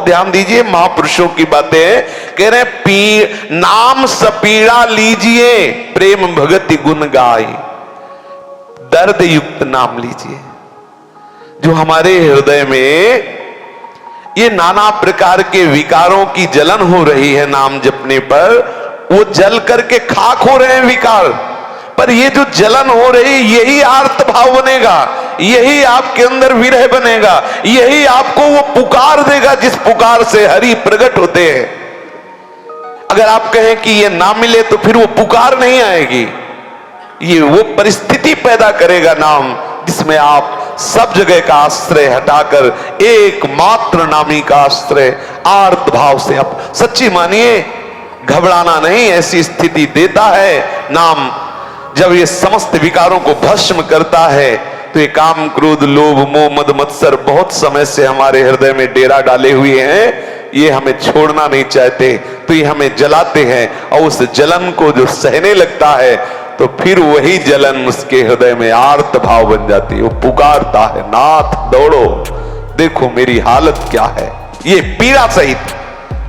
ध्यान दीजिए, महापुरुषों की बातें हैं। कह रहे नाम सपीड़ा लीजिए, प्रेम भगति गुण गाय। दर्द युक्त नाम लीजिए। जो हमारे हृदय में ये नाना प्रकार के विकारों की जलन हो रही है नाम जपने पर, वो जल करके खाक हो रहे हैं विकार, पर ये जो जलन हो रही, यही आर्त भाव बनेगा, यही आपके अंदर विरह बनेगा, यही आपको वो पुकार देगा जिस पुकार से हरि प्रकट होते हैं। अगर आप कहें कि ये ना मिले तो फिर वो पुकार नहीं आएगी। ये वो परिस्थिति पैदा करेगा नाम, जिसमें आप सब जगह का आश्रय हटाकर एकमात्र नामी का आश्रय आर्त भाव से आप सच्ची मानिए, घबराना नहीं, ऐसी स्थिति देता है नाम। जब ये समस्त विकारों को भस्म करता है तो ये काम क्रोध लोभ मोह मद मत्सर बहुत समय से हमारे हृदय में डेरा डाले हुए हैं, ये हमें छोड़ना नहीं चाहते, तो ये हमें जलाते हैं। और उस जलन को जो सहने लगता है तो फिर वही जलन उसके हृदय में आर्त भाव बन जाती है। वो पुकारता है, नाथ दौड़ो, देखो मेरी हालत क्या है। ये पीड़ा सहित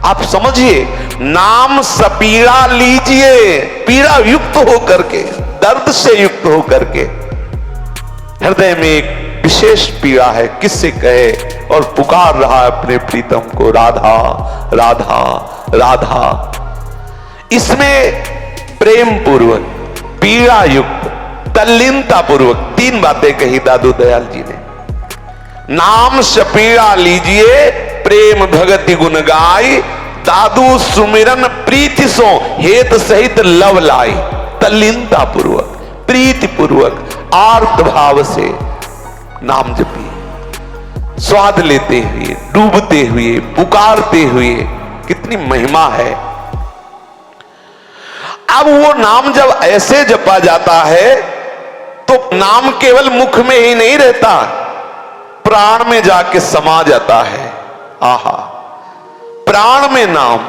आप समझिए, नाम सपीड़ा लीजिए, पीड़ा युक्त होकर के, दर्द से युक्त होकर के। हृदय में एक विशेष पीड़ा है, किससे कहे, और पुकार रहा है अपने प्रीतम को, राधा राधा राधा। इसमें प्रेम पूर्वक, पीड़ा युक्त, तल्लीनता पूर्वक तीन बातें कही दादू दयाल जी ने। नाम सपीड़ा लीजिए, प्रेम भगति गुण गाय, दादू सुमिरन प्रीति सो हेत सहित लव लाई। तल्लीनता पूर्वक, प्रीति पूर्वक, आर्त भाव से नाम जपिए, स्वाद लेते हुए, डूबते हुए, पुकारते हुए। कितनी महिमा है। अब वो नाम जब ऐसे जपा जाता है तो नाम केवल मुख में ही नहीं रहता, प्राण में जाके समा जाता है। आहा, प्राण में नाम,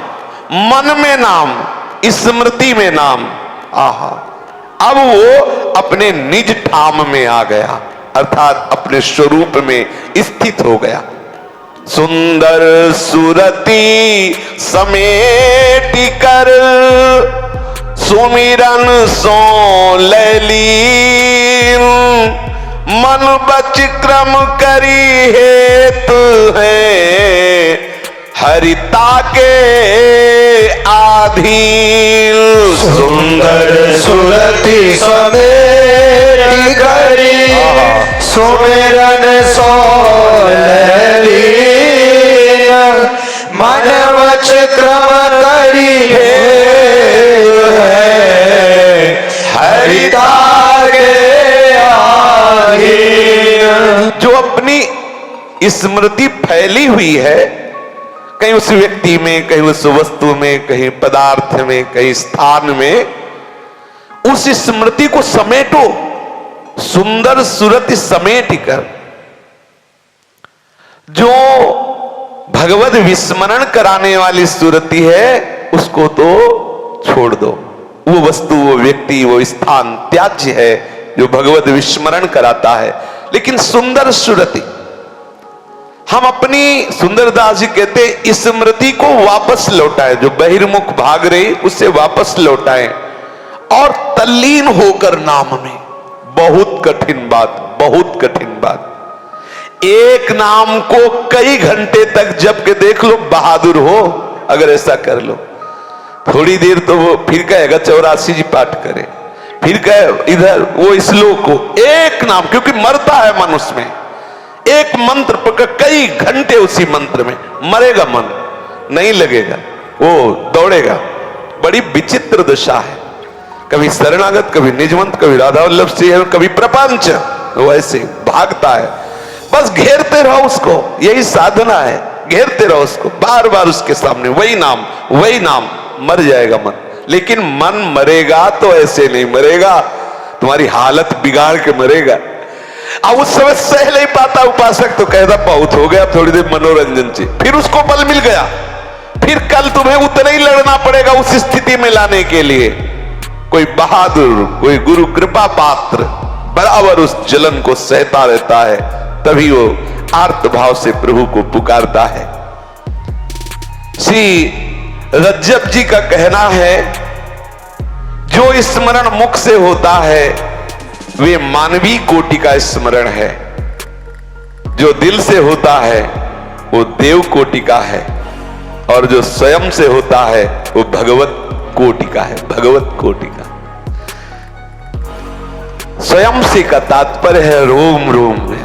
मन में नाम, स्मृति में नाम। आहा, अब वो अपने निज ठाम में आ गया, अर्थात अपने स्वरूप में स्थित हो गया। सुंदर सुरती समेटी कर सुमिरन सो लैलीन, मन बच क्रम करी हेतु है हरिता के आधीन। सुंदर सुरति समेटी करी सुमिरन सो लैलीन, मन बच क्रम करी हरिता के आधीन। जो अपनी स्मृति फैली हुई है, कहीं उस व्यक्ति में, कहीं उस वस्तु में, कहीं पदार्थ में, कहीं स्थान में, उस स्मृति को समेटो। सुंदर सुरति समेट कर, जो भगवत विस्मरण कराने वाली सुरति है उसको तो छोड़ दो। वो वस्तु, वो व्यक्ति, वो स्थान त्याज्य है जो भगवत विस्मरण कराता है। लेकिन सुंदर सुरति, हम अपनी, सुंदरदास जी कहते हैं, स्मृति को वापस लौटाए। जो बहिर्मुख भाग रही उसे वापस लौटाए और तल्लीन होकर नाम में। बहुत कठिन बात, बहुत कठिन बात। एक नाम को कई घंटे तक जप के देख लो, बहादुर हो अगर ऐसा कर लो। थोड़ी देर तो वो फिर कहेगा 84 जी पाठ करे, फिर कहे इधर वो श्लोक को, एक नाम, क्योंकि मरता है मन उसमें। एक मंत्र पकड़, कई घंटे उसी मंत्र में, मरेगा मन, नहीं लगेगा, वो दौड़ेगा। बड़ी विचित्र दशा है, कभी शरणागत, कभी निजमंत, कभी राधा वल्लभ सिंह, कभी प्रपंच, वो ऐसे भागता है। बस घेरते रहो उसको, यही साधना है, घेरते रहो उसको, बार बार उसके सामने वही नाम, वही नाम। मर जाएगा मन, लेकिन मन मरेगा तो ऐसे नहीं मरेगा, तुम्हारी हालत बिगाड़ के मरेगा। अब उस समय सह नहीं पाता उपासक, तो कहता बहुत हो गया, थोड़ी देर मनोरंजन से, फिर उसको बल मिल गया, फिर कल तुम्हें उतना ही लड़ना पड़ेगा उस स्थिति में लाने के लिए। कोई बहादुर, कोई गुरु कृपा पात्र बराबर उस जलन को सहता रहता है, तभी वो आर्त भाव से प्रभु को पुकारता है। श्री रज्जब जी का कहना है, जो स्मरण मुख से होता है वे मानवीय कोटि का स्मरण है, जो दिल से होता है वो देव कोटि का है, और जो स्वयं से होता है वो भगवत कोटि का है, भगवत कोटि का। स्वयं से का तात्पर्य है रोम रोम में।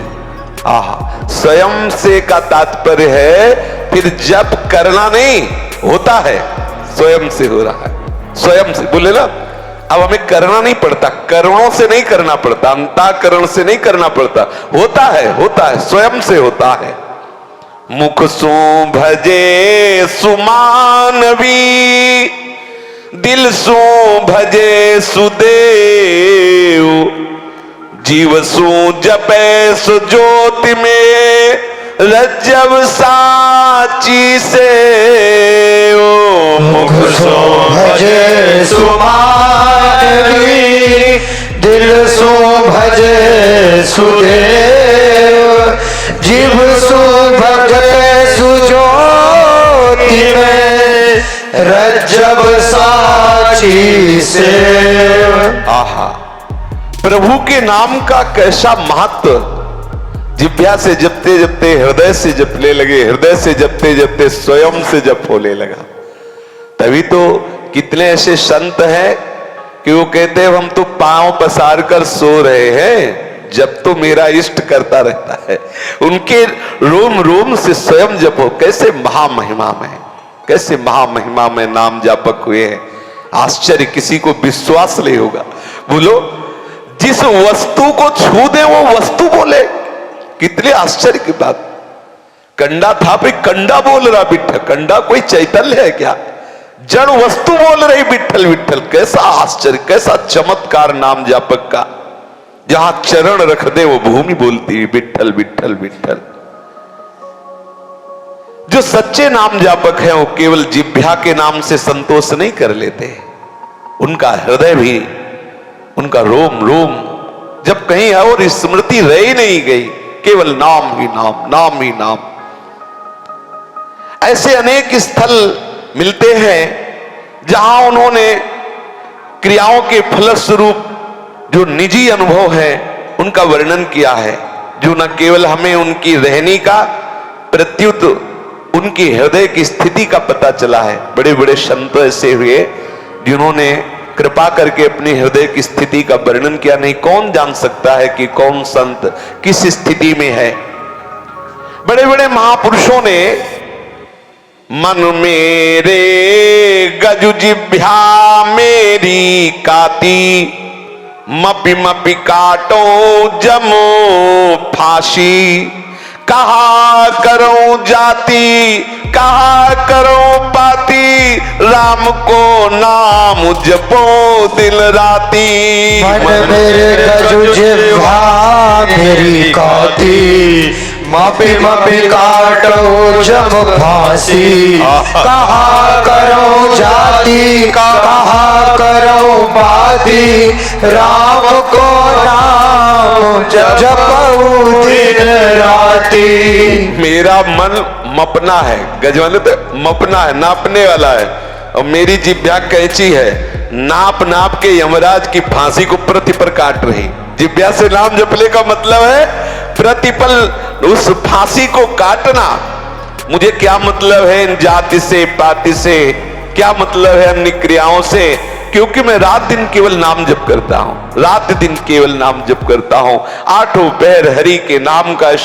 आहा, स्वयं से का तात्पर्य है फिर जप करना नहीं, होता है, स्वयं से हो रहा है, स्वयं से बोले ना। अब हमें करना नहीं पड़ता, करणों से नहीं करना पड़ता, अंतःकरण से नहीं करना पड़ता, होता है, स्वयं से होता है। मुख सो भजे सुमानवी, दिल सो भजे सुदेव, जीव सो जपे सु ज्योति में, रज्जब साची से। मुख सो भजे सुमानवी, दिल सो भजे सुदेव, जीव सो भजे सुज्योति में, रज्जब साची से। आहा, प्रभु के नाम का कैसा महत्व। जिह्वा से जपते जपते हृदय से जपने लगे, हृदय से जपते जपते स्वयं से जप होने लगा। तभी तो कितने ऐसे संत हैं कि वो कहते हैं हम तो पांव पसार कर सो रहे हैं, जब तो मेरा इष्ट करता रहता है। उनके रोम रोम से स्वयं जप हो। कैसे महामहिमा में, कैसे महामहिमा में नाम जापक हुए हैं। आश्चर्य, किसी को विश्वास नहीं होगा। बोलो, जिस वस्तु को छू दे वो वस्तु बोले, कितने आश्चर्य की बात। कंडा था भाई, कंडा बोल रहा विठ्ठल। कंडा कोई चैतन्य है क्या? जड़ वस्तु बोल रही विठ्ठल विठ्ठल। कैसा आश्चर्य, कैसा चमत्कार नाम जापक का। जहां चरण रख दे वो भूमि बोलती है विठ्ठल विठ्ठल विठ्ठल। जो सच्चे नाम जापक हैं वो केवल जिह्वा के नाम से संतोष नहीं कर लेते, उनका हृदय भी, उनका रोम रोम जब कहीं और स्मृति रह ही नहीं गई, केवल नाम ही नाम, नाम ही नाम। ऐसे अनेक स्थल मिलते हैं जहां उन्होंने क्रियाओं के फलस्वरूप जो निजी अनुभव है उनका वर्णन किया है, जो न केवल हमें उनकी रहनी का प्रत्युत उनकी हृदय की स्थिति का पता चला है। बड़े बड़े संत ऐसे हुए जिन्होंने कृपा करके अपने हृदय की स्थिति का वर्णन किया। नहीं, कौन जान सकता है कि कौन संत किस स्थिति में है। बड़े बड़े महापुरुषों ने मन मेरे गजु जिह्वा मेरी काती, मपि मपि काटो जमो फांसी, कहा करो जाति कहा करो पाती, राम को नाम जपो दिन राती। मन मेरे गजु जिह्वा मेरी काती, मपि मपि काटो जम फांसी, कहा करो जाति कहा करो पाती, राम को नाम जपो दिन राती। मेरा मन मपना है, गजवान तो मपना है, नापने वाला है, और मेरी जिह्वा कैंची है, नाप नाप के यमराज की फांसी को प्रतिपल काट रही। जिह्वा से नाम जपने का मतलब है प्रतिपल उस फांसी को काटना। मुझे क्या मतलब है इन जाति से पाति से, क्या मतलब है अन्य क्रियाओं से, क्योंकि मैं रात दिन केवल नाम जप करता हूं, रात दिन केवल नाम जप करता हूं। आठों पहर हरि के नाम का